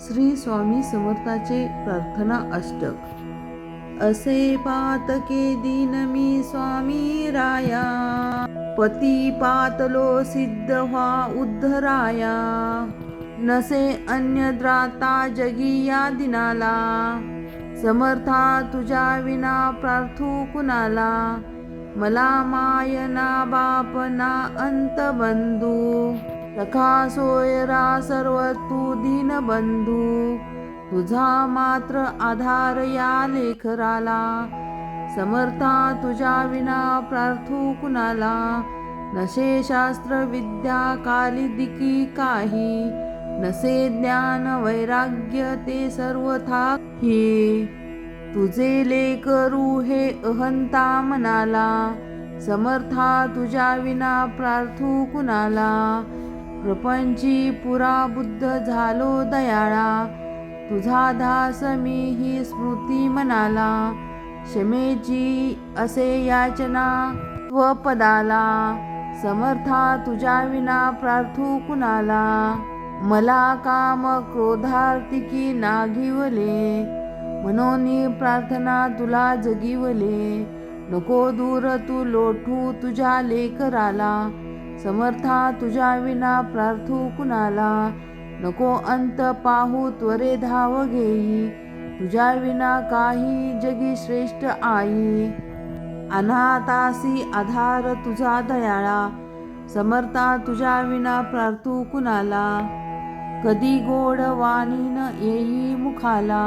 श्री स्वामी समर्थाचे प्रार्थना अष्टक। असे पातके दीन मी स्वामी राया, पती पातलो सिद्ध व्हा उद्धराया। नसे अन्य द्राता जगी या दिनाला, समर्था तुझ्या विना प्रार्थू कुणाला। मला माय ना बाप ना अंत बंधू, सखा सोयरा सर्व तू दीनबंधू। तुझा मात्र आधार या लेकराला, समर्था तुझ्या विना प्रार्थू कुणाला। नसे शास्त्र विद्या कालिदिकी काही, नसे ज्ञान वैराग्य ते सर्वथा ही। तुझे लेकरू हे अहंता मनाला, समर्था तुझ्या विना प्रार्थू कुणाला। प्रपंची पुरा बुद्ध झालो दयाळा, तुझा दास मी ही स्मृती मनाला। क्षमेची असे याचना स्वपदाला, समर्था तुझ्या विना प्रार्थू कुणाला। मला काम क्रोधार्तिकी नागिवले, म्हणून प्रार्थना तुला जगिवले। नको दूर तू लोटू तुझ्या लेकराला, समर्था तुझ्या विना प्रार्थू कुणाला। नको अंत पाहू त्वरे धाव घेई, तुझ्या विना काही जगी श्रेष्ठ आई। अनाथासी आधार तुझा दयाळा, समर्था तुझ्या विना प्रार्थू कुणाला। कधी गोड वाणी न येई मुखाला,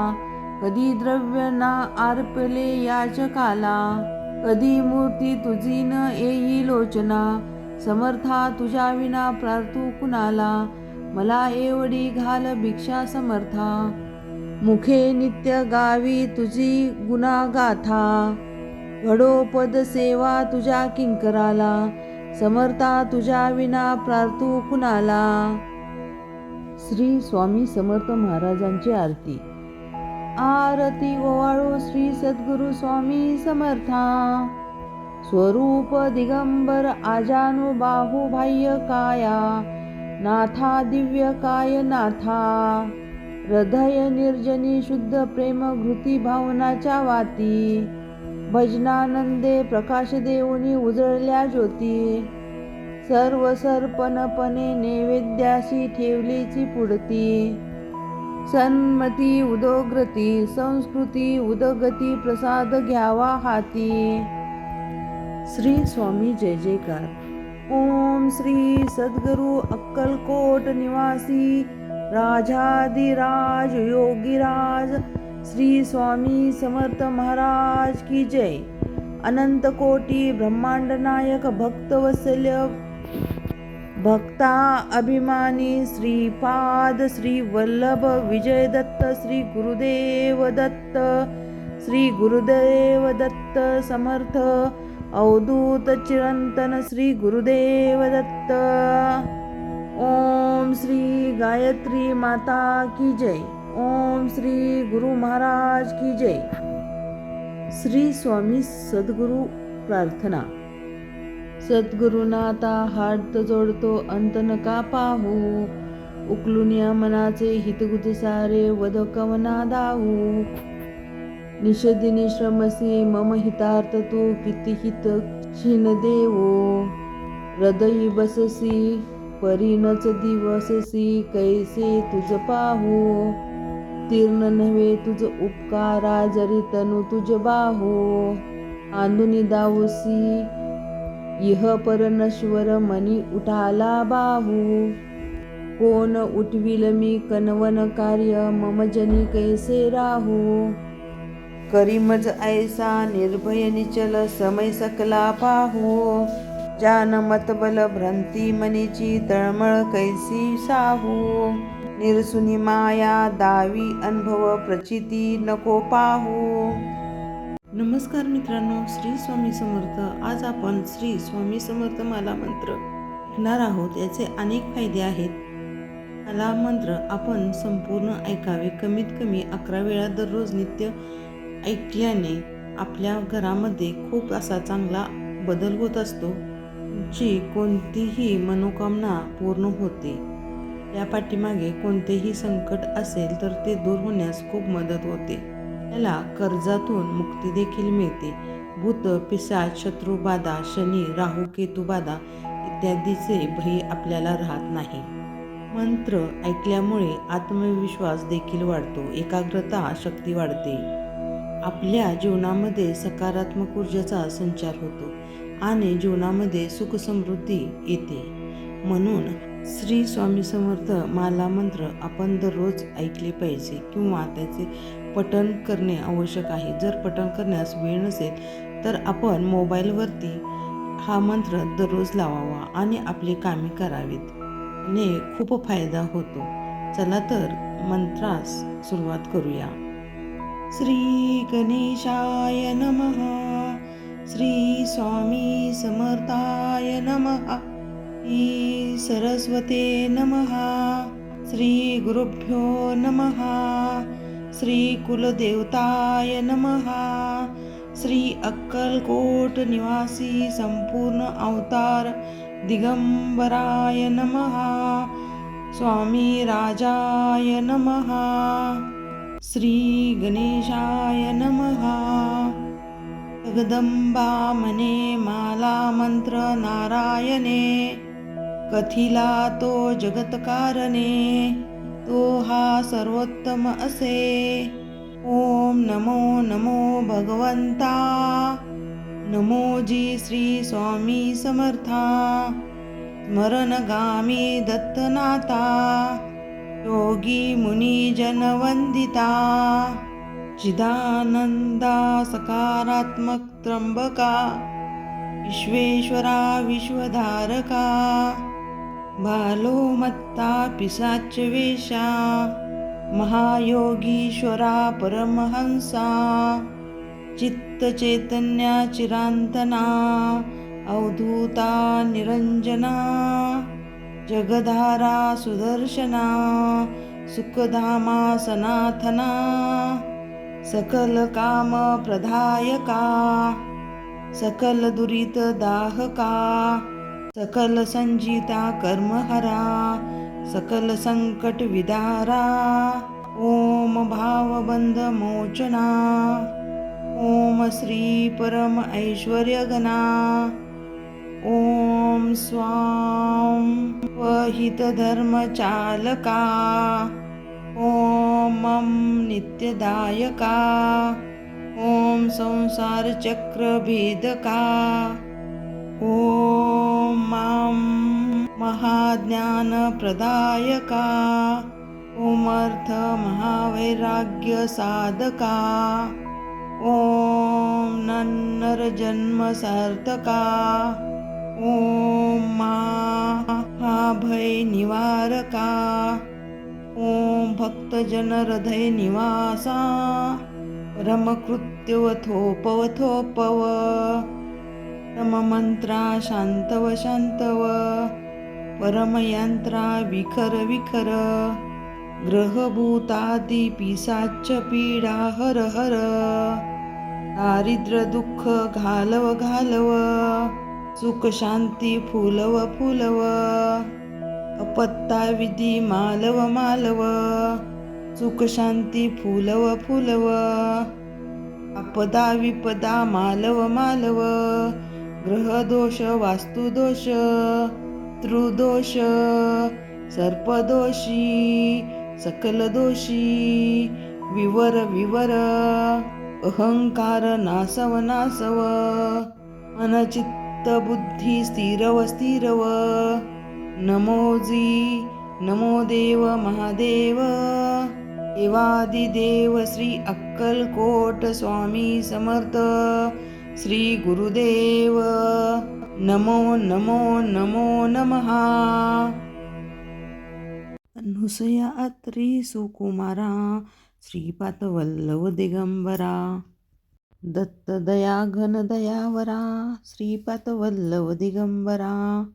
कधी द्रव्य ना अर्पले याचकाला। कधी मूर्ती तुझी न येई लोचना, समर्था तुझ्या विना प्रार्थू कुणाला। मला एवढी घाल भिक्षा समर्था, मुखे नित्य गावी तुझी गुणागाथा। घडो पद सेवा तुझ्या किंकराला, समर्था तुझ्या विना प्रार्थू कुणाला। श्री स्वामी समर्थ महाराजांची आरती। आरती ओवाळो श्री सद्गुरु स्वामी समर्था। स्वरूप दिगंबर आजानुबाहु बाह्य काया, नाथा दिव्य काय नाथा। हृदय निर्जनी शुद्ध प्रेम घृती भावनाच्या वाती। भजनानंदे प्रकाश देऊनी उजळल्या ज्योती। सर्व सर्पणपणे नैवेद्याशी ठेवलीची पुढती। सन्मती उदोग्रती संस्कृती उदगती प्रसाद घ्यावा हाती। श्री स्वामी जय जयकार। ओम श्री सद्गुरु अक्कलकोट निवासी राजाधिराज योगीराज श्री स्वामी समर्थ महाराज की जय। अनंत कोटी ब्रह्मांड नायक भक्तवत्सल भक्ता अभिमानी श्रीपाद श्री वल्लभ विजय दत्त श्री गुरुदेव दत्त, श्री गुरुदेव दत्त समर्थ अवधूत चिरंतन श्री गुरुदेव दत्त। ओम श्री गायत्री माता की जय। ओम श्री गुरु महाराज की जय। श्री स्वामी सद्गुरु प्रार्थना। सद्गुरुनाथा हात जोडतो अंत नका पाहू, उकलून या मनाचे हितगुज सारे वद कवना दाहू। निषदिनी श्रमसी मम हितार्थ तू किती हित क्षीण देवो। हृदयी बससी परीनच दिवससी कैसे तुझ पाहू। तीर्ण नव्हे तुझ उपकारा जरी तनु तुझ बाहू। आंदुनी दावसी इह पर नश्वर मनी उठाला बाहू। कोण उठविल मी कनवन कार्य मम जनी कैसे राहू। करीमज ऐसा निर्भय निचल समय सकला पाहू। जान मतबल भ्रंती मनीची तळमळ कैसी साहू। निरसुनी माया दावी अनुभव प्रचिती नको पाहू। नमस्कार मित्रांनो, श्री स्वामी समर्थ। आज आपण श्री स्वामी समर्थ माला मंत्र ऐकणार आहोत। याचे अनेक फायदे आहेत। माला मंत्र आपण संपूर्ण ऐकावे। कमीत कमी 11 वेळा दररोज नित्य ऐकल्याने आपल्या घरामध्ये खूप असा चांगला बदल होत असतो। तुमची कोणतीही मनोकामना पूर्ण होते। या पाठीमागे कोणतेही संकट असेल तर ते दूर होण्यास खूप मदत होते. याला कर्जातून मुक्ती देखील मिळते. भूत, पिशाच, शत्रू बाधा, शनी, राहू, केतू बाधा इत्यादीचे भय आपल्याला राहत नाही. मंत्र ऐकल्यामुळे आत्मविश्वास देखील वाढतो, एकाग्रता शक्ती वाढते. आपल्या जीवनामध्ये सकारात्मक ऊर्जेचा संचार होतो आणि जीवनामध्ये सुख समृद्धी येते. म्हणून श्री स्वामी समर्थ माला मंत्र आपण दररोज ऐकले पाहिजे किंवा त्याचे पठण करणे आवश्यक आहे. जर पठण करण्यास वेळ नसेल तर आपण मोबाईलवरती हा मंत्र दररोज लावावा आणि आपली कामे करावीत ने खूप फायदा होतो. चला तर मंत्रास सुरुवात करूया. श्री गणेशाय नमः. श्री स्वामी समर्थाय नमः. श्री सरस्वते नमः. श्री गुरुभ्यो नमः. श्री कुलदेवताय नमः. श्री अक्कलकोट निवासी संपूर्ण अवतार दिगंबराय नमः. स्वामी राजाय नमः. श्री गणेशाय नमः. जगदंबा म्हणे माला मंत्र नारायणे, कथिला तो जगतकारणे, तो हा सर्वोत्तम असे. ओम नमो नमो भगवंता. नमोजी श्री स्वामी समर्था. स्मरणगामी दत्तनाथा. योगी मुनी जनवंदिता. चिदानंदा सकारात्मक त्र्यंबका. विश्वेश्वरा विश्वधारका. बालोमत्ता पिशाच वेशा. महायोगीश्वरा परमहंसा. चित्तचैतन्या चिरांतना. अवधूता निरंजना. जगधारा सुदर्शना. सुखधामा सनाथना. सकल काम प्रदायका. सकल दुरित दाहका. सकल संजिता कर्महरा. सकल संकट विदारा. ओम भावबंध मोचना. ओम श्री परम ऐश्वर्यगणा. ओम स्वाम वहित धर्मचालका. ओम नित्यदायका. ओम संसार चक्र भेदका. ओम महाज्ञान प्रदायका. ओम अर्थ महावैराग्य साधका. ओम नन्नर जन्म सार्थका. ओम महाभय निवारका. ओम भक्तजन हृदय निवासा. परमकृत्युवथोपवथोपव. परममंत्रा शांतव शांतव. परमयंत्रा विखर विखर. ग्रहभूतादि पिशाच पीडा हर हर. दारिद्र्य दुःख घालव घालव. सुख शांती फुलव फुलव. अपत्ता विधी मालव मालव. सुख शांती फुलव फुलव. आपदा विपदा मालव मालव. ग्रहदोष वास्तुदोष. त्रुदोष सर्पदोषी. सकल दोषी विवर विवर. अहंकार नासव नासव. मनचित्त बुद्धी स्थिरव स्थिरव. नमोजी नमो देव महादेव. देवादिदेव श्री अक्कलकोट स्वामी समर्थ. श्री गुरुदेव नमो नमो नमो नमः. अनुसया अत्री सुकुमारा. श्रीपाद वल्लभ दिगंबरा. दत्त दया घन दयावरा. श्रीपाद वल्लभ दिगंबरा.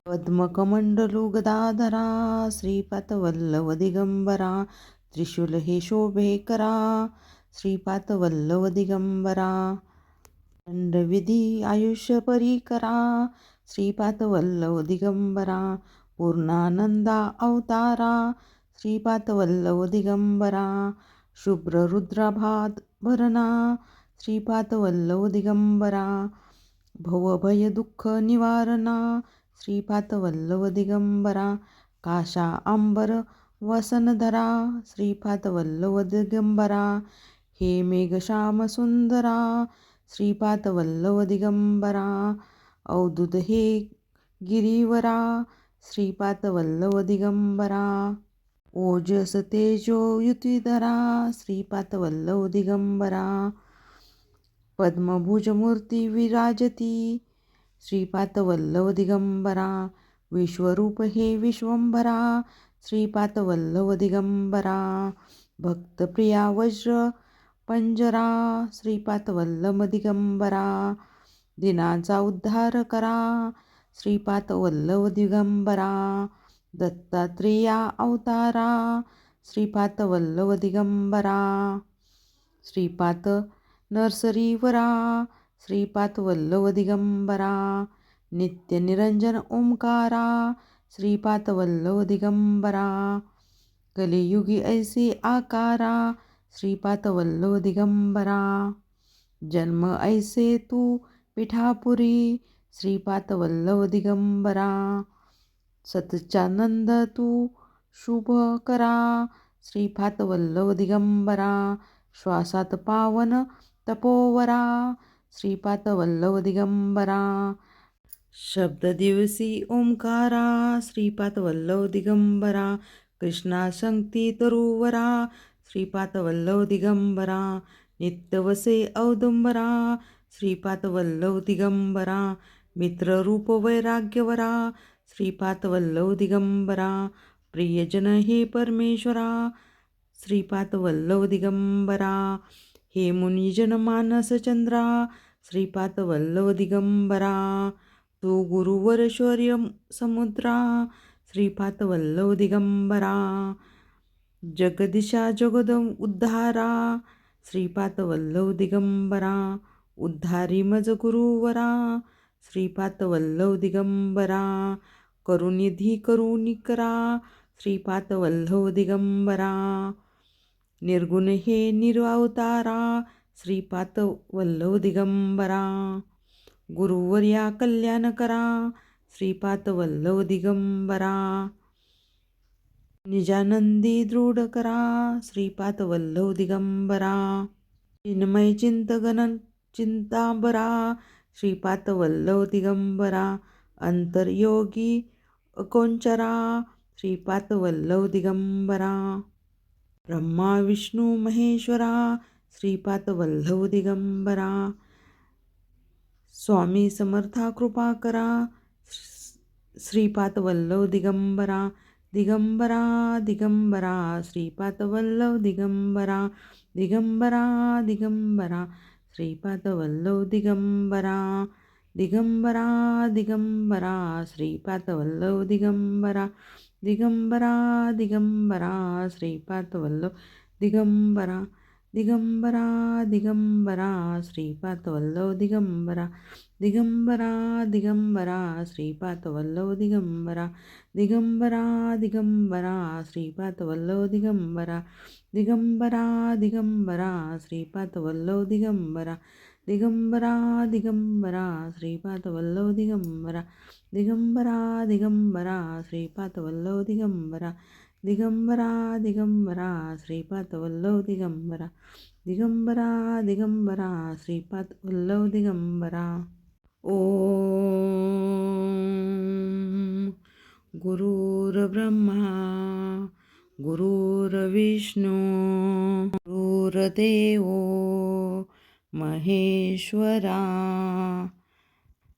पद्मकमंडलू गदाधरा. श्रीपाद वल्लभ दिगंबरा. त्रिशूल हे शोभे करा. श्रीपाद वल्लभ दिगंबरा. दंडविधी आयुष्य परी करा. श्रीपाद वल्लभ दिगंबरा. पूर्णानंदा अवतारा श्रीपादवल्लभ दिगंबरा शुभ्ररुद्राभात भरणा श्रीपादवल्लभ दिगंबरा भवभय दुःख निवारणा श्रीपादवल्लभ दिगंबरा काशा अंबर वसनधरा श्रीपादवल्लभ दिगंबरा हे मेघश्याम सुंदरा श्रीपादवल्लभ दिगंबरा अवधूत हे गिरीवरा श्रीपादवल्लभ दिगंबरा ओजस तेजो युतिधरा श्रीपादवल्लभ दिगंबरा पद्मभुज मूर्ती विराजती श्रीपादवल्लभ दिगंबरा विश्वरूप हे विश्वंभरा श्रीपादवल्लभ दिगंबरा भक्तप्रिया वज्र पंजरा श्रीपादवल्लभ दिगंबरा दिनाचा उद्धार करा श्रीपादवल्लभ दिगंबरा दत्तात्रेया अवतारा श्रीपादवल्लभ दिगंबरा श्रीपाद नरसरीवरा श्रीपादवल्लभ दिगंबरा नित्य निरंजन ओंकारा श्रीपादवल्लभ दिगंबरा कलियुगी ऐसे आकारा श्रीपादवल्लभ दिगंबरा जन्म ऐसे तू पिठापुरी श्रीपादवल्लभ दिगंबरा सतचानंद तू शुभ करा श्रीपादवल्लभ दिगंबरा श्वासात पावन तपोवरा श्रीपादवल्लभ दिगंबरा शब्द दिवसी ओंकारा श्रीपादवल्लभ दिगंबरा कृष्णा शक्ती तरुवरा श्रीपादवल्लभ दिगंबरा नित्यवसे औदुंबरा श्रीपादवल्लभ दिगंबरा मित्ररूप वैराग्यवरा श्रीपादवल्लभ दिगंबरा प्रियजन हे परमेश्वरा श्रीपादवल्लभ दिगंबरा हे मुनिजन मानस चंद्रा श्रीपादवल्लभ दिगंबरा तू गुरुवर शौर्य समुद्रा श्रीपादवल्लभ दिगंबरा जगदिशा जगद उद्धारा श्रीपादवल्लभ दिगंबरा उद्धारी मज गुरुवरा श्रीपादवल्लभ दिगंबरा करुनिधी करुणिकरा श्रीपादवल्लभ दिगंबरा निर्गुण हे निरवतारा श्रीपादवल्लभ दिगंबरा गुरुवर्या कल्याण करा श्रीपादवल्लभ दिगंबरा निजानंदी दृढ करा श्रीपादवल्लभ दिगंबरा चिन्मय चिंतगण चिंतांबरा श्रीपादवल्लभ दिगंबरा अंतर्योगी अकोंचरा श्रीपादवल्लभ दिगंबरा ब्रह्मा विष्णू महेश्वरा श्रीपादवल्लभ दिगंबरा स्वामी समर्था कृपा करा श्रीपादवल्लभ दिगंबरा दिगंबरा दिगंबरा श्रीपादवल्लभ दिगंबरा दिगंबरा दिगंबरा श्रीपादवल्लभ दिगंबरा दिगंबरा दिगंबरा श्रीपादवल्लभ दिगंबरा दिगंबरा दिगंबरा श्रीपादवल्लभ दिगंबरा दिगंबरा दिगंबरा श्रीपादवल्लभ दिगंबरा दिगंबरा दिगंबरा श्रीपादवल्लभ दिगंबरा दिगंबरा दिगंबरा श्रीपादवल्लभ दिगंबरा दिगंबरा दिगंबरा श्रीपादवल्लभ दिगंबरा दिगंबरा दिगंबरा श्रीपादवल्लभ दिगंबरा दिगंबरा दिगंबरा श्रीपादवल्लभ दिगंबरा दिगंबरा दिगंबरा श्रीपादवल्लभ दिगंबरा दिगंबरा दिगंबरा श्रीपादवल्लभ दिगंबरा ओम गुरुर्ब्रह्मा गुरुर्विष्णू गुरुर्देव महेश्वरा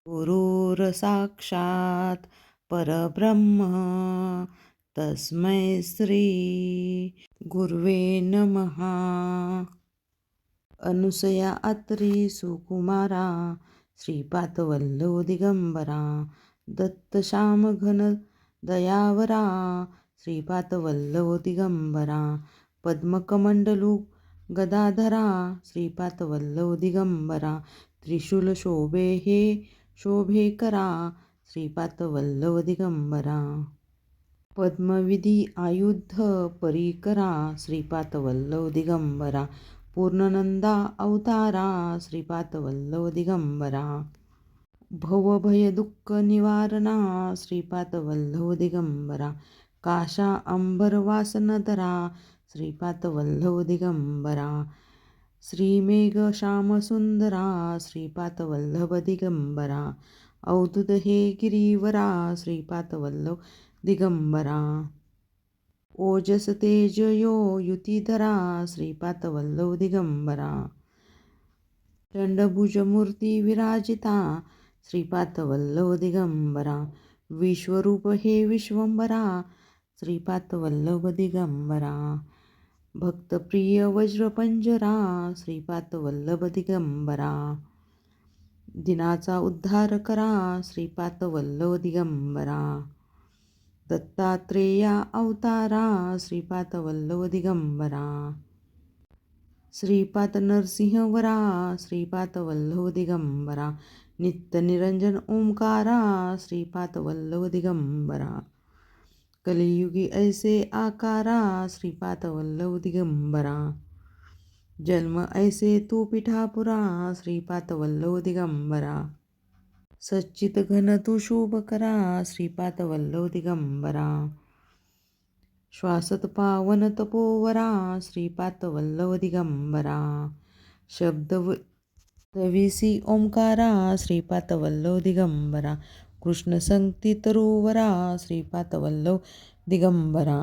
गुरुर्साक्षात् परब्रह्म तस्मै श्री गुरुवे नमः अनुसया अत्री सुकुमारा श्रीपादवल्लभ दिगंबरा दत्तश्याम घन दयावरा श्रीपादवल्लभ दिगंबरा पद्मकमंडलू गदाधरा श्रीपादवल्लभ दिगंबरा त्रिशूल शोभे हे शोभे करा श्रीपादवल्लभ दिगंबरा पद्मविधी आयुध परिकरा श्रीपाद वल्लभ दिगंबरा पूर्णनंदा अवतारा श्रीपाद वल्लभ दिगंबरा भवभय दुःख निवारणा श्रीपाद वल्लभ दिगंबरा काशा अंबर वासनधरा श्रीपाद वल्लभ दिगंबरा श्रीमेघ श्यामसुंदरा श्रीपाद वल्लभ दिगंबरा अवधूत हे गिरीवरा श्रीपाद वल्लभ दिगंबरा ओजस तेज यो युतिधरा श्रीपाद वल्लभ दिगंबरा दंडभुज मूर्ती विराजिता श्रीपाद वल्लभ दिगंबरा विश्वरूप हे विश्वंभरा श्रीपाद वल्लभ दिगंबरा भक्तप्रिय वज्रपंजरा श्रीपाद वल्लभ दिगंबरा दिनाचा उद्धार करा श्रीपाद वल्लभ दिगंबरा दत्तात्रेया अवतारा श्रीपाद वल्लभ दिगंबरा श्रीपाद नरसिंहवरा श्रीपाद वल्लभ दिगंबरा नित्य निरंजन ओंकारा श्रीपाद वल्लभ दिगंबरा कलियुगी ऐसे आकारा श्रीपाद वल्लभ दिगंबरा जन्म ऐसे तू पिठापुरा श्रीपाद वल्लभ दिगंबरा सच्चित घन तू शुभ करा श्रीपाद वल्लभ दिगंबरा श्वासत पावन तपोवरा श्रीपाद वल्लभ दिगंबरा शब्द तविसी ओंकारा श्रीपाद वल्लभ दिगंबरा कृष्ण संगती तरुवरा श्रीपाद वल्लभ दिगंबरा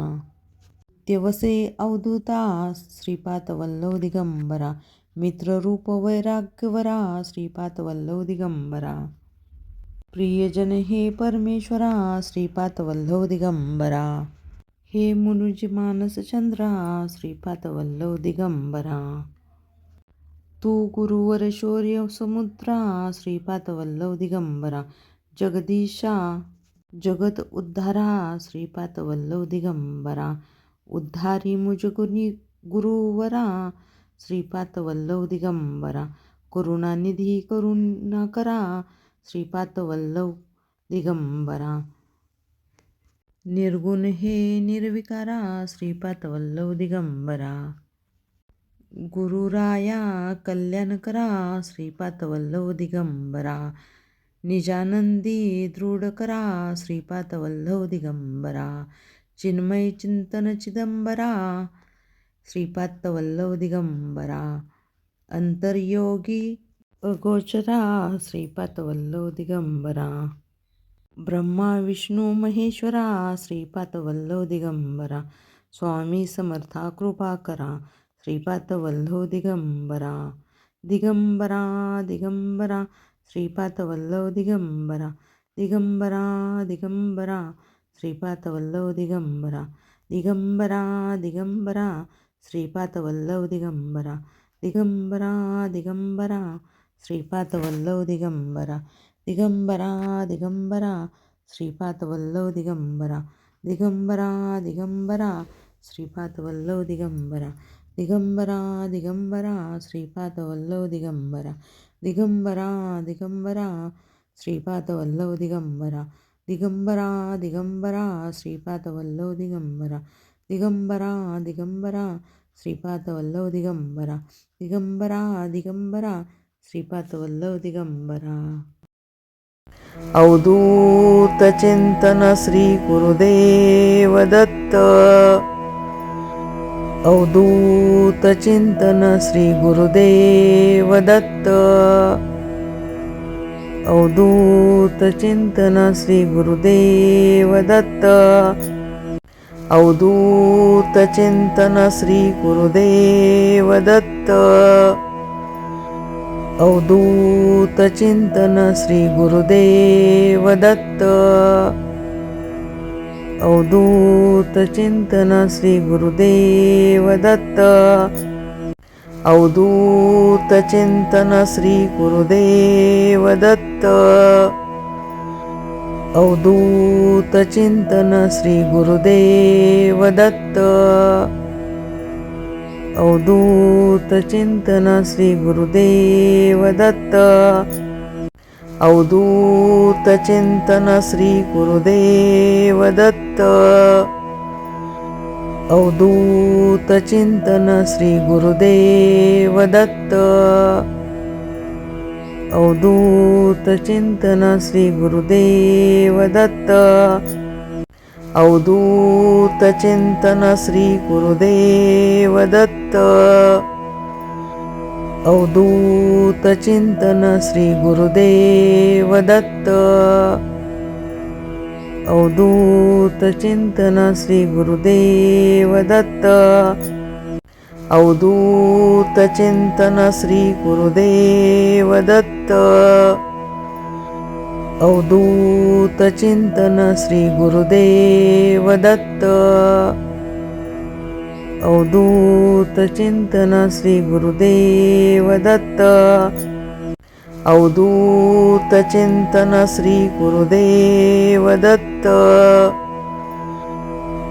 नित्यवसे अवधूता श्रीपाद वल्लभ दिगंबरा मित्ररूप वैराग्यवरा श्रीपाद वल्लभ दिगंबरा प्रियजन हे परमेश्वरा श्रीपाद वल्लभ दिगंबरा हे मुनुज मानस चंद्रा श्रीपाद वल्लभ दिगंबरा तू गुरुवर शौर्य समुद्रा श्रीपाद वल्लभ दिगंबरा जगदीशा जगत उद्धारा श्रीपाद वल्लभ दिगंबरा उद्धारी मुझ गुरुवरा श्रीपाद वल्लभ दिगंबरा करुणानिधी करुणा करा श्रीपाद वल्लभ दिगंबरा निर्गुण हे निर्विकारा श्रीपाद वल्लभ दिगंबरा गुरुराया कल्याण करा श्रीपाद वल्लभ दिगंबरा निजानंदी दृढ करा श्रीपाद वल्लभ दिगंबरा चिन्मय चिंतन चिदंबरा श्रीपाद वल्लभ दिगंबरा अंतर्योगी अगोचरा श्रीपाद वल्लभ दिगंबरा ब्रह्मा विष्णू महेश्वरा श्रीपाद वल्लभ दिगंबरा स्वामी समर्था कृपा करा श्रीपाद वल्लभ दिगंबरा दिगंबरा दिगंबरा श्रीपाद वल्लभ दिगंबरा दिगंबरा दिगंबरा श्रीपाद वल्लभ दिगंबरा दिगंबरा दिगंबरा श्रीपाद वल्लभ दिगंबरा दिगंबरा दिगंबरा श्रीपाद वल्लभ दिगंबरा दिगंबरा दिगंबरा श्रीपाद वल्लभ दिगंबरा दिगंबरा दिगंबरा श्रीपाद वल्लभ दिगंबरा दिगंबरा दिगंबरा श्रीपाद वल्लभ दिगंबरा दिगंबरा दिगंबरा श्रीपाद वल्लभ दिगंबरा दिगंबरा दिगंबरा श्रीपाद वल्लभ दिगंबरा दिगंबरा दिगंबरा श्रीपाद वल्लभ दिगंबरा दिगंबरा दिगंबरा श्रीपाद वल्लभ दिगंबरा अवधूत चिंतन श्री गुरुदेव दत्त अवधूत चिंतन श्री गुरुदेव दत्त अवधूत चिंतन श्री गुरुदेव दत्त अवधूत चिंतन श्री गुरुदेव दत्त अवधूत चिंतन श्री गुरुदेव दत्त अवधूत चिंतन श्री गुरुदेव दत्त अवधूत चिंतन श्री गुरुदेव दत्त अवधूत चिंतन श्री गुरुदेव दत्त अवधूत चिंतन श्री गुरुदेव दत्त अवधूत चिंतन श्री गुरुदेव दत्त अवधूत चिंतन श्री गुरुदेव दत्त. अवधूत चिंतन श्री गुरुदेव दत्त. अवधूत चिंतन श्री गुरुदेव दत्त. अवधूत चिंतन श्री गुरुदेव दत्त. अवधूत चिंतन श्री गुरुदेव दत्त. अवधूत चिंतन श्री गुरुदेव दत्त. अवधूत चिंतन श्री गुरुदेव दत्त. अवधूत चिंतन श्री गुरुदेव दत्त. अवधूत चिंतन श्री गुरुदेव दत्त.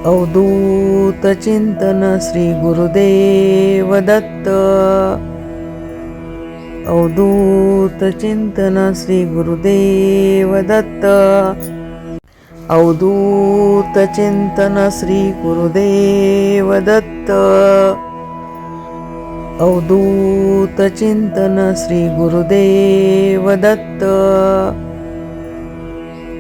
अवधूत चिंतन श्री गुरुदेव दत्त. अवधूत चिंतन श्री गुरुदेव दत्त. अवधूत चिंतन श्री गुरुदेव दत्त. अवधूत चिंतन श्री गुरुदेव दत्त.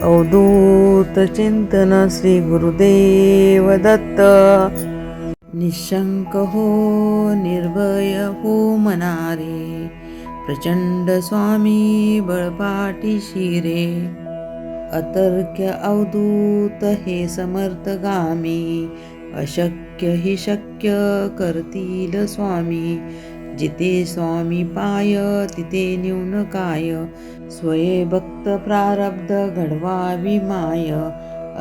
अवधूत चिंतन श्री गुरुदेव दत्त. निशंक हो निर्भय हो मनारे, प्रचंड स्वामी बळपाठीशी रे. अतर्क्य अवधूत हे समर्थगामी, अशक्य हि शक्य करतील स्वामी. जिथे स्वामी पाय तिथे न्यून काय, स्वये भक्त प्रारब्ध घडवावी माय.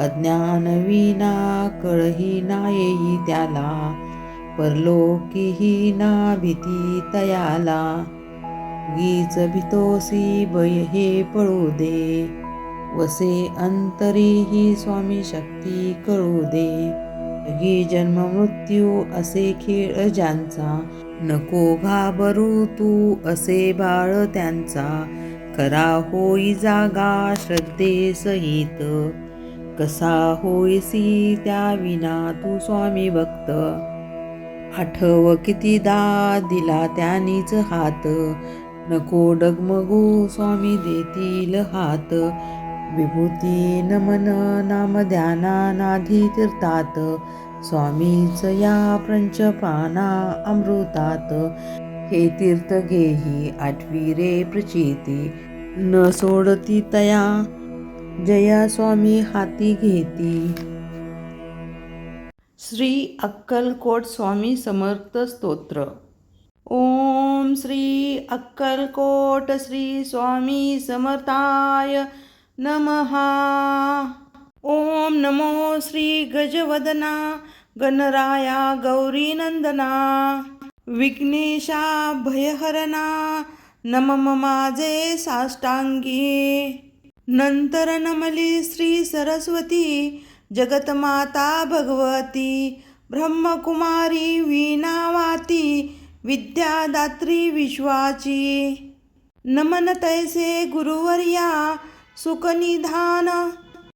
अज्ञान विना कळही ना येई त्याला, परलोकीही ना भीती तयाला. गीच भितोसी भय हे पळू दे, वसे अंतरीही स्वामी शक्ती कळू दे. जगी जन्म मृत्यू असे खेळ ज्यांचा, नको घाबरू तू असे बाळ त्यांचा. खरा होई जागा श्रद्धे सहित, कसा होईसी त्या विना तू स्वामी भक्त. आठव कितीदा दिला त्यानीच हात, नको डगमगू स्वामी देतील हात. विभूती नमन नाम ध्याना नाधी तीर्थात, स्वामीच या पंचप्राणा अमृतात. हे तीर्थ घेही आठवी रे प्रचिती, न सोडती तया जया स्वामी हाती घेती. श्री अक्कलकोट स्वामी समर्थ स्तोत्र. ओम श्री अक्कलकोट श्री स्वामी समर्थाय नमः. ओम नमो श्री गजवदना गणराया गौरीनंदना, विघ्नेशा भयहरणा नमः माझे साष्टांगी. नंतर नमली श्री सरस्वती जगतमाता भगवती, ब्रह्मकुमारी वीणावाती विद्यादात्री विश्वाची. नमन तैसे गुरुवर्या सुखनिधान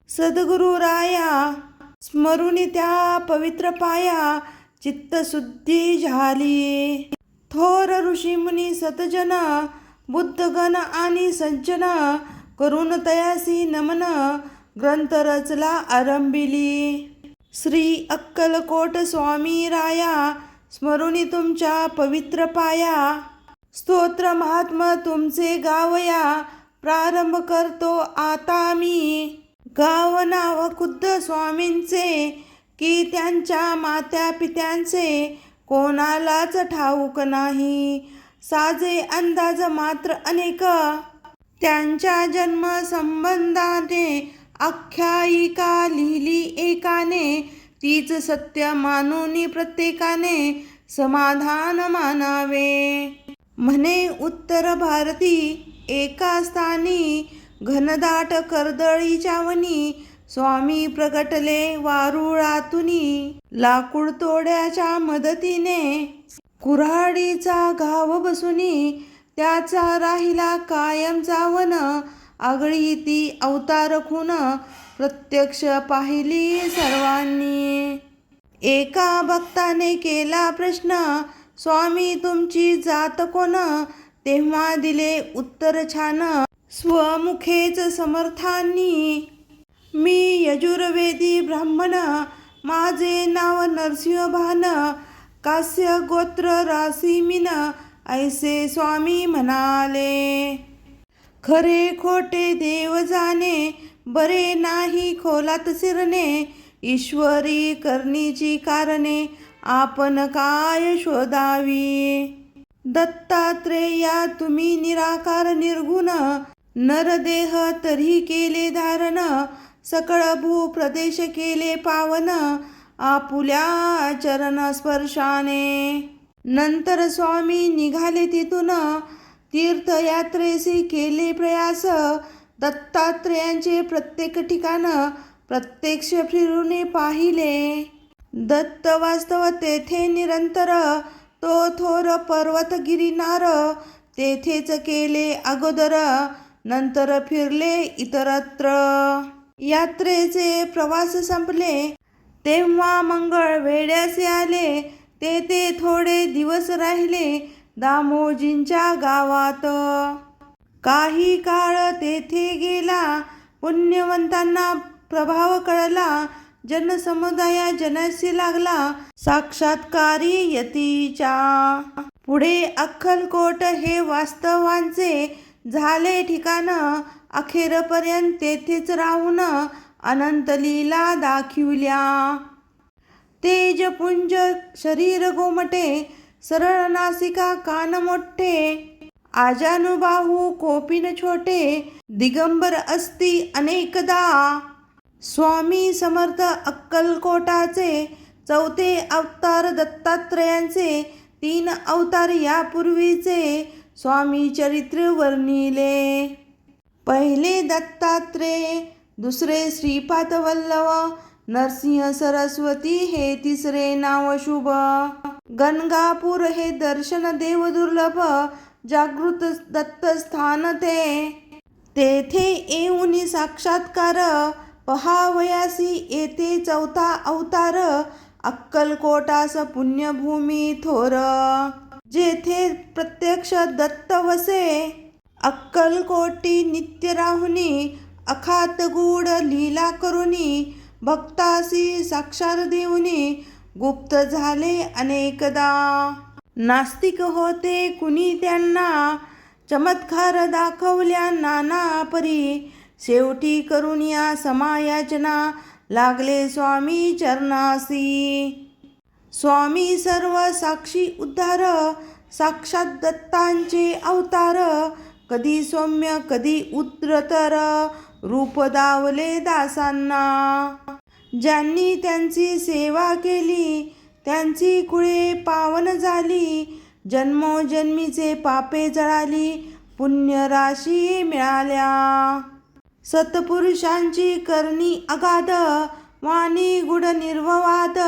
सद्गुरुराया, स्मरुनी त्या पवित्र पाया चित्तशुद्धी झाली. थोर ऋषी मुनी सतजन बुद्धगण आणि सज्जन, करून तयासी नमन ग्रंथ रचला आरंभिली. श्री अक्कलकोट स्वामी राया, स्मरुनी तुमच्या पवित्र पाया. स्तोत्र महात्मा तुमचे गावया, प्रारंभ करतो आता मी. गाव नाव खुद्द स्वामींचे, की त्यांच्या मात्या पित्यांचे कोणालाच ठाऊक नाही. साजे अंदाज मात्र अनेक, त्यांच्या जन्म संबंधाने आख्यायिका लिहिली एकाने. तीच सत्य मानूनी प्रत्येकाने समाधान मानावे. म्हणे उत्तर भारती एका स्थानी, घनदाट कर्दळीच्या वनी. स्वामी प्रगटले वारुळातुनी, लाकूड तोड्याच्या मदतीने. कुऱ्हाडीचा घाव बसुनी, त्याचा राहिला कायमचा वन. आगळी ती अवतार खून, प्रत्यक्ष पाहिली सर्वांनी. एका भक्ताने केला प्रश्न, स्वामी तुमची जात कोण? तेव्हा दिले उत्तर छान, स्वमुखेच समर्थांनी, मी यजुर्वेदी ब्राह्मण, माझे नाव नरसिंह भान, कास्य गोत्र रासी मीन, ऐसे स्वामी म्हणाले. खरे खोटे देव जाणे, बरे नाही खोलात शिरणे, ईश्वरी करणीची कारणे, आपण काय शोधावी. दत्तात्रेया तुम्ही निराकार निर्गुण, नरदेह तरी केले धारण, सकळ भूप्रदेश केले पावन, आपुल्या चरण स्पर्शाने. नंतर स्वामी निघाले तिथून, तीर्थयात्रेसी केले प्रयास, दत्तात्रेयांचे प्रत्येक ठिकाण प्रत्यक्ष फिरून पाहिले. दत्त वास्तव तेथे निरंतर, तो थोर पर्वत गिरिनार, तेथेच केले अगोदर, नंतर फिरले इतरत्र. यात्रेचे प्रवास संपले, तेव्हा मंगळ वेड्यासे आले, तेथे थोडे दिवस राहिले दामोजींच्या गावात. काही काळ तेथे गेला, पुण्यवंतांना प्रभाव कळला, जनसमुदाया जनसी लागला, साक्षात्कारी यतीच्या. पुढे अक्कलकोट हे वास्तवांचे झाले ठिकाण, अखेरपर्यंत तेथेच राहून अनंत लीला दाखविल्या. तेजपुंज शरीर गोमटे, सरळ नासिका कान मोठे, आजानुबाहू कोपिन छोटे, दिगंबर असती अनेकदा. स्वामी समर्थ अक्कलकोटाचे चौथे अवतार दत्तात्रेयांचे, 3 अवतार यापूर्वीचे स्वामी चरित्र वर्णिले. पहिले दत्तात्रेय, दुसरे श्रीपाद वल्लभ, नरसिंह सरस्वती हे तिसरे नाव शुभ. गणगापूर हे दर्शन देव दुर्लभ, जागृत दत्तस्थान ते. तेथे येऊन साक्षात्कार पहावयासी, येथे चौथा अवतार अक्कलकोटास पुण्यभूमी थोर, जेथे प्रत्यक्ष दत्त वसे. अक्कलकोटी नित्य राहुनी, अखात गूढ लीला करुनी, भक्तासी साक्षात देऊनी, गुप्त झाले अनेकदा. नास्तिक होते कुणी त्यांना, चमत्कार दाखवल्या नाना परी, शेवटी करून या समायाचना, लागले स्वामी चरणासी. स्वामी सर्व साक्षी उद्धार, साक्षात दत्तांचे अवतार, कधी सौम्य कधी उद्रतर, रूप दावले दासांना. ज्यांनी त्यांची सेवा केली, त्यांची कुळे पावन झाली, जन्मोजन्मीचे पापे जळाली, पुण्यराशी मिळाल्या. सत्पुरुषांची करणी अगाध, वाणी गुढ निर्ववाद,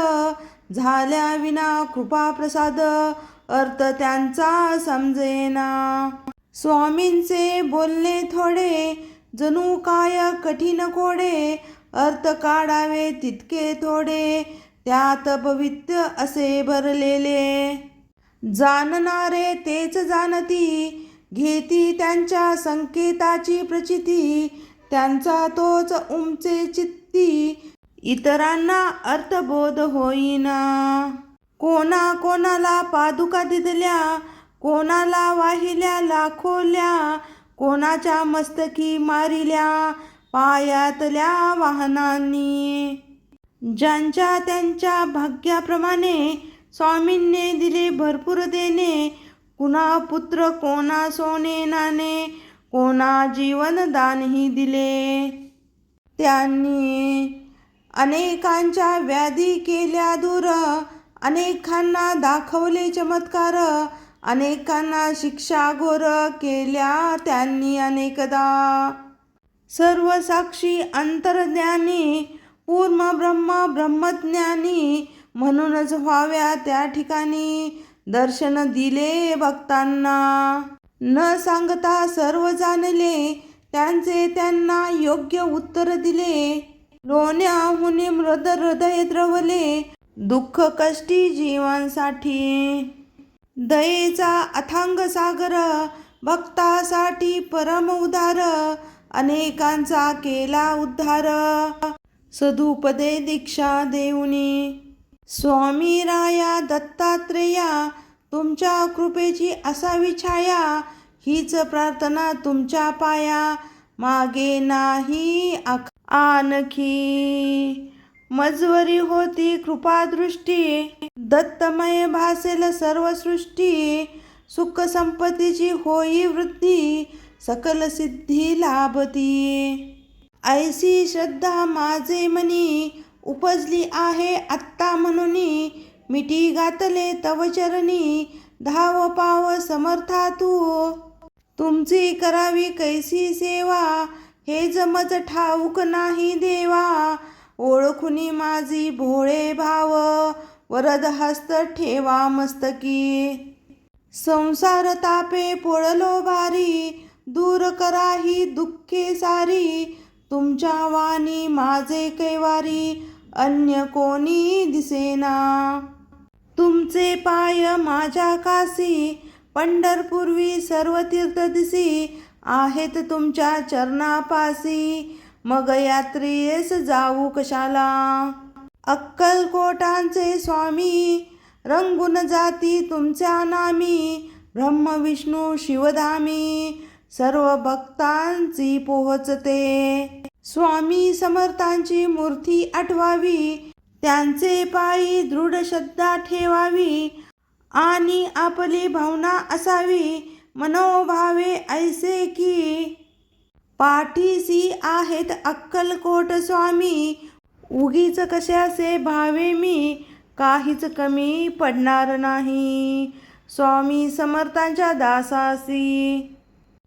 झाल्या विना कृपा प्रसाद, अर्थ त्यांचा समजेना. स्वामींचे बोलणे थोडे, जणू काय कठीण कोडे, अर्थ काढावे तितके थोडे, त्यात भवित्य असे भरलेले. जाणणारे तेच जाणती, घेती त्यांच्या संकेताची प्रचिती, त्यांचा तोच उमचे चित्ती, इतरांना अर्थबोध होईना. कोणा कोणाला पादुका दिदल्या, कोणाला वाहिल्या लाखोल्या, कोणाच्या मस्तकी मारिल्या पायातल्या वाहनांनी. ज्यांच्या त्यांच्या भाग्याप्रमाणे स्वामींनी दिले भरपूर देणे, कुणा पुत्र कोणा सोने नाणे, कोणा जीवन दानही दिले. त्यांनी अनेकांच्या व्याधी केल्या दूर, अनेकांना दाखवले चमत्कार, अनेकांना शिक्षा घोर केल्या त्यांनी अनेकदा. सर्व साक्षी अंतर्ज्ञानी, पूर्ण ब्रह्म ब्रह्मज्ञानी, म्हणूनच व्हाव्या त्या ठिकाणी दर्शन दिले भक्तांना. न सांगता सर्व जाणले, त्यांचे त्यांना योग्य उत्तर दिले. लोण्याहुनी मृद हृदय द्रवले, दुःख कष्टी जीवांसाठी, दयेचा अथांग सागर भक्तासाठी परम उदार, अनेकांचा केला उद्धार, सदुपदे दीक्षा देऊनी. स्वामी राया दत्तात्रेया, तुमच्या कृपेची असावी छाया, हीच प्रार्थना तुमच्या पाया, मागे नाही आणखी. मजवरी होती कृपादृष्टी, दत्तमय भासेल सर्व सृष्टी, सुख संपत्तीची होई वृद्धी, सकल सिद्धी लाभती. ऐसी श्रद्धा माझे मनी, उपजली आहे आत्ता म्हणूनी, मिठी घातले तव चरणी, धाव पाव समर्था तू. तुमची करावी कैसी सेवा, हे जमज ठाऊक नाही देवा, ओळखुनी माझी भोळे भाव, वरद हस्त ठेवा मस्तकी. संसार तापे पोळलो भारी, दूर करा ही दुःखे सारी, तुमच्या वाणी माझे कैवारी, अन्य कोणी दिसेना. तुमचे पाय माझ्या कासी, पंढरपूर्वी सर्व तीर्थ दिसी, आहेत तुमच्या चरणापासी, मग यात्रेस जाऊ कशाला. अक्कलकोटांचे स्वामी, रंगून जाती तुमच्या नामी, ब्रह्म विष्णू शिवधामी, सर्व भक्तांची पोहोचते. स्वामी समर्थांची मूर्ती आठवावी, त्यांचे पायी दृढ श्रद्धा ठेवावी, आणि आपली भावना असावी, मनोभावे ऐसे की. पाठीसी आहेत अक्कलकोट स्वामी, उगीच कशाचे भावे मी, काहीच कमी पडणार नाही स्वामी समर्थांच्या दासासी.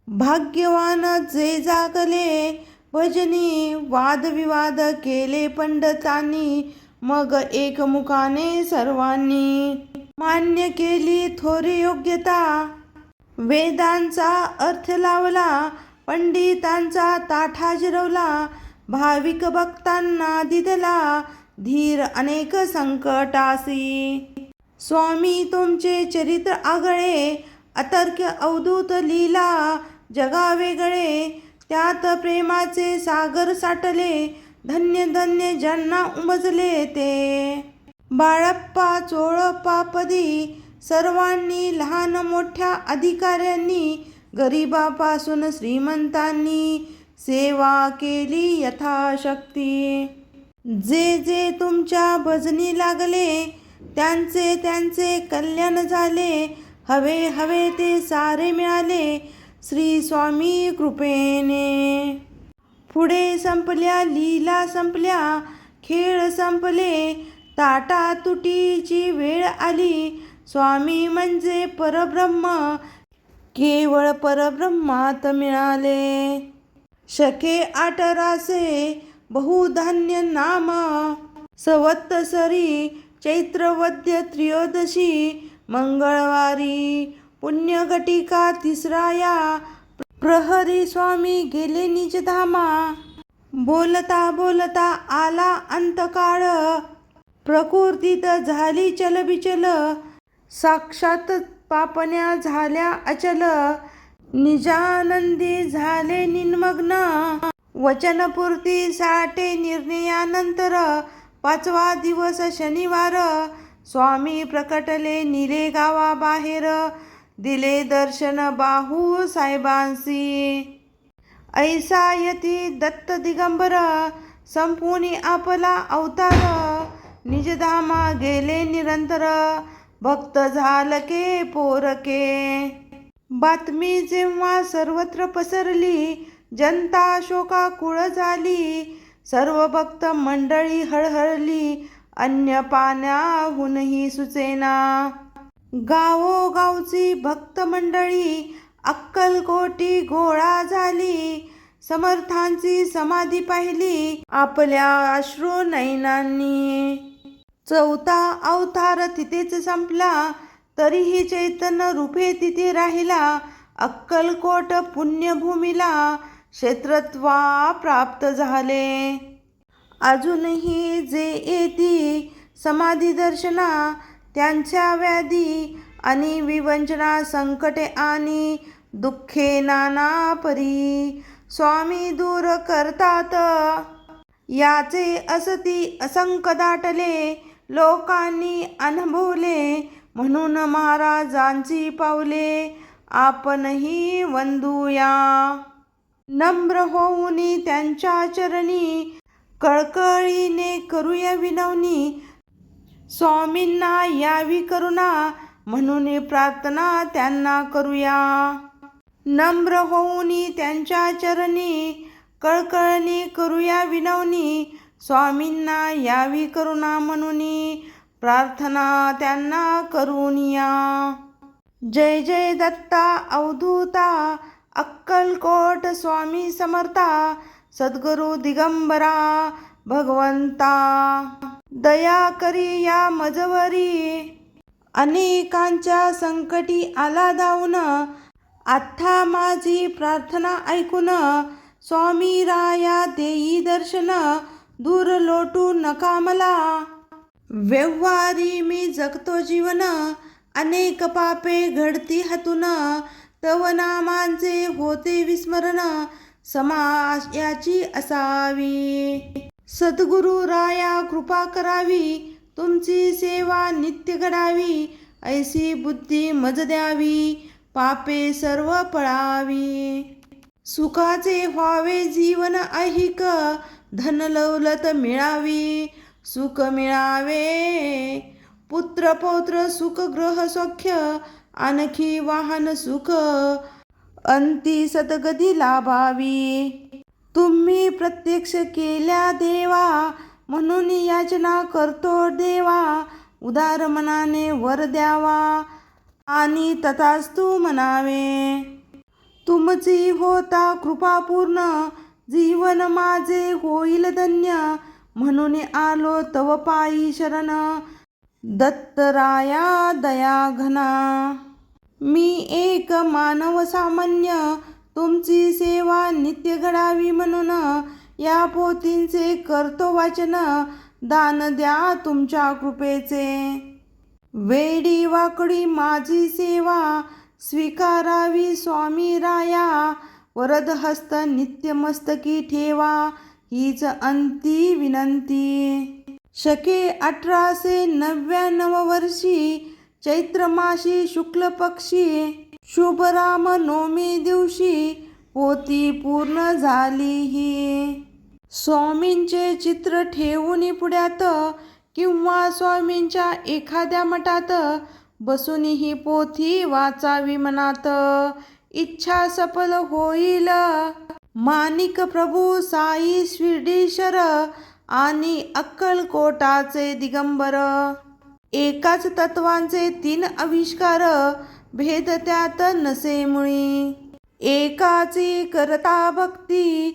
भाग्यवान जे जागले भजनी, वादविवाद केले पंडितांनी, मग एकमुखाने सर्वांनी, मान्य केली थोरी योग्यता, वेदांचा अर्थ लावला, पंडितांचा ताठा जिरवला, भाविक भक्तांना दिदला धीर अनेक संकटासी. स्वामी तुमचे चरित्र आगळे, अतर्क्य अवधूत लीला, जगा वेगळे, त्यात प्रेमाचे सागर साठले, धन्य धन्य ज्यांना उमजले ते. बाळप्पा चोळप्पा पदी, सर्वांनी लहान मोठ्या अधिकाऱ्यांनी, गरिबापासून श्रीमंतांनी, सेवा केली यथाशक्ती. जे जे तुमच्या भजनी लागले, त्यांचे त्यांचे कल्याण झाले, हवे हवे ते सारे मिळाले श्री स्वामी कृपेने. पुढे संपल्या लीला संपल्या, खेळ संपले, ताटा तुटीची वेळ आली, स्वामी म्हणजे परब्रह्म, केवळ परब्रह्मात मिळाले. शके 8 रासे बहुधान्य नाम, संवत्सरी चैत्रवद्य त्रयोदशी, मंगळवारी पुण्यघटिका 3 या, प्रहरी स्वामी गेले निजधामा. बोलता बोलता आला अंतकाळ, प्रकृतीत झाली चलबिचल, साक्षात पापण्या झाल्या अचल, निजानंदी झाले निमग्न. वचनपूर्ती साठे निर्णयानंतर, 5वा दिवस शनिवार, स्वामी प्रकटले निले गावाबाहेर, दिले दर्शन बाहू साहेबांसी. ऐसा यती दत्त दिगंबर, संपुनी आपला अवतार, निजधामा गेले निरंतर, भक्त झालके पोरके. बातमी जेव्हा सर्वत्र पसरली, जनता शोकाकुळ झाली, सर्व भक्त मंडळी हळहळली, अन्न पाण्याहूनही सुचेना. गावोगावची भक्त मंडळी अक्कलकोटी गोळा झाली, समर्थांची समाधी पाहिली आपल्या अश्रू नयनांनी. 4था अवतार तिथेच संपला, तरीही चैतन्य रूपे तिथे राहिला, अक्कलकोट पुण्यभूमीला क्षेत्रत्वा प्राप्त झाले. अजूनही जे येती समाधी दर्शना त्यांच्या व्याधी आणि विवंचना संकटे आणि दुःखे नाना परी स्वामी दूर करतात. याचे असती असंक दाटले लोकांनी अनुभवले म्हणून महाराजांची पावले आपणही वंदूया. नम्र होऊन त्यांच्या चरणी कळकळीने करूया विनवणी स्वामींना यावी करुणा म्हणून प्रार्थना त्यांना करूया. नम्र होऊन त्यांच्या चरणी कळकळीने करूया विनवणी स्वामींना यावी करुणा म्हणून प्रार्थना त्यांना करूनिया. जय जय दत्ता अवधूता अक्कलकोट स्वामी समर्था सद्गुरु दिगंबरा भगवंता. दया करी या मजवरी अनेकांच्या संकटी आला धावून आता माझी प्रार्थना ऐकून स्वामी राया देई दर्शन दूर लोटू नका मला. व्यवहारी मी जगतो जीवन अनेक पापे घडती हातून तव नामांचे होते विस्मरण समायाची असावी. सद्गुरु राया कृपा करावी तुमची सेवा नित्य घडावी ऐसी बुद्धी मज द्यावी पापे सर्व पळावी. सुखाचे व्हावे जीवन ऐहिक धन लौलत मिळावी सुख मिळावे पुत्र पौत्र सुख ग्रह सौख्य आणखी वाहन सुख अंती सद्गती लाभावी. तुम्ही प्रत्यक्ष केल्या देवा म्हणून याचना करतो देवा उदार मनाने वर द्यावा आणि तथास्तु म्हणावे. तुमची होता कृपा पूर्ण जीवन माझे होईल धन्य म्हणून आलो तव पायी शरण दत्तराया दया घना. मी एक मानव सामान्य तुमची सेवा नित्य घडावी म्हणून या पोथींचे करतो वाचन दान द्या तुमच्या कृपेचे. वेडी वाकडी माझी सेवा स्वीकारावी स्वामी राया वरद हस्त नित्य मस्तकी ठेवा हीच अंती विनंती. शके 1899 वर्षी चैत्र मासी शुक्ल पक्षी शुभ राम नवमी दिवशी पोथी पूर्ण झाली ही. स्वामींचे चित्र ठेवून पुढ्यात किंवा स्वामींच्या एखाद्या मठात बसून ही पोथी वाचावी मनात इच्छा सफल होईल. माणिक प्रभू साई शिर्डीश्वर आणि अक्कलकोटाचे दिगंबर एकाच तत्वांचे 3 आविष्कार भेद त्यात नसे मुळी. एकाची करता भक्ती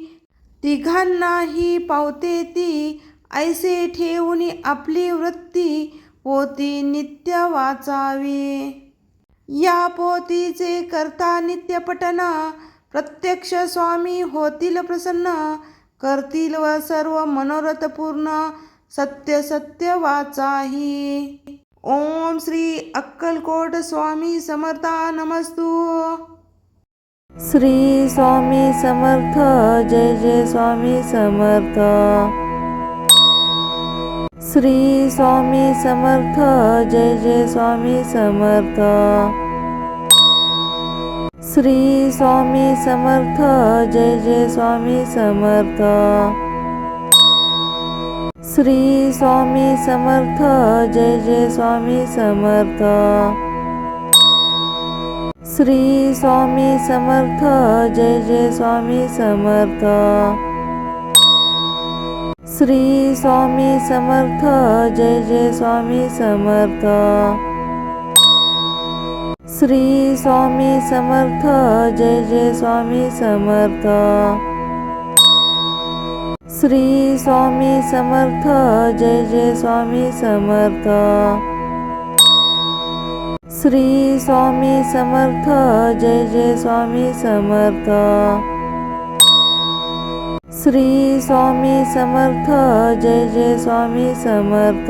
तिघांनाही पावते ती ऐसे ठेवून आपली वृत्ती पोथी नित्य वाचावी. या पोथीचे करता नित्य पठन प्रत्यक्ष स्वामी होतील प्रसन्न करतील व सर्व मनोरथ पूर्ण सत्य सत्य वाचाही. ओम श्री अक्कलकोट स्वामी समर्था नमस्तु. श्री स्वामी समर्थ. जय जय स्वामी समर्थ. श्री स्वामी समर्थ. जय जय स्वामी समर्थ. श्री स्वामी समर्थ. जय जय स्वामी समर्थ. श्री स्वामी समर्थ. जय जय स्वामी समर्थ. श्री स्वामी समर्थ. जय जय स्वामी समर्थ. श्री स्वामी समर्थ. जय जय स्वामी समर्थ. श्री स्वामी समर्थ. जय जय स्वामी समर्थ. श्री स्वामी समर्थ. जय जय स्वामी समर्थ. श्री स्वामी समर्थ. जय जय स्वामी समर्थ. श्री स्वामी समर्थ. जय जय स्वामी समर्थ.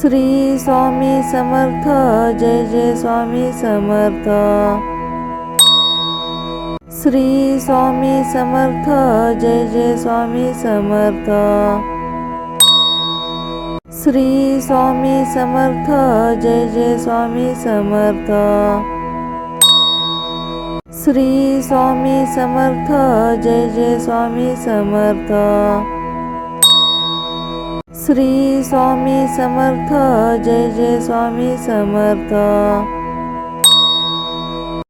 श्री स्वामी समर्थ जय जय स्वामी समर्थ. श्री स्वामी समर्थ जय जय स्वामी समर्थ. श्री स्वामी समर्थ जय जय स्वामी समर्थ. श्री स्वामी समर्थ जय जय स्वामी समर्थ. श्री स्वामी समर्थ जय जय स्वामी समर्थ.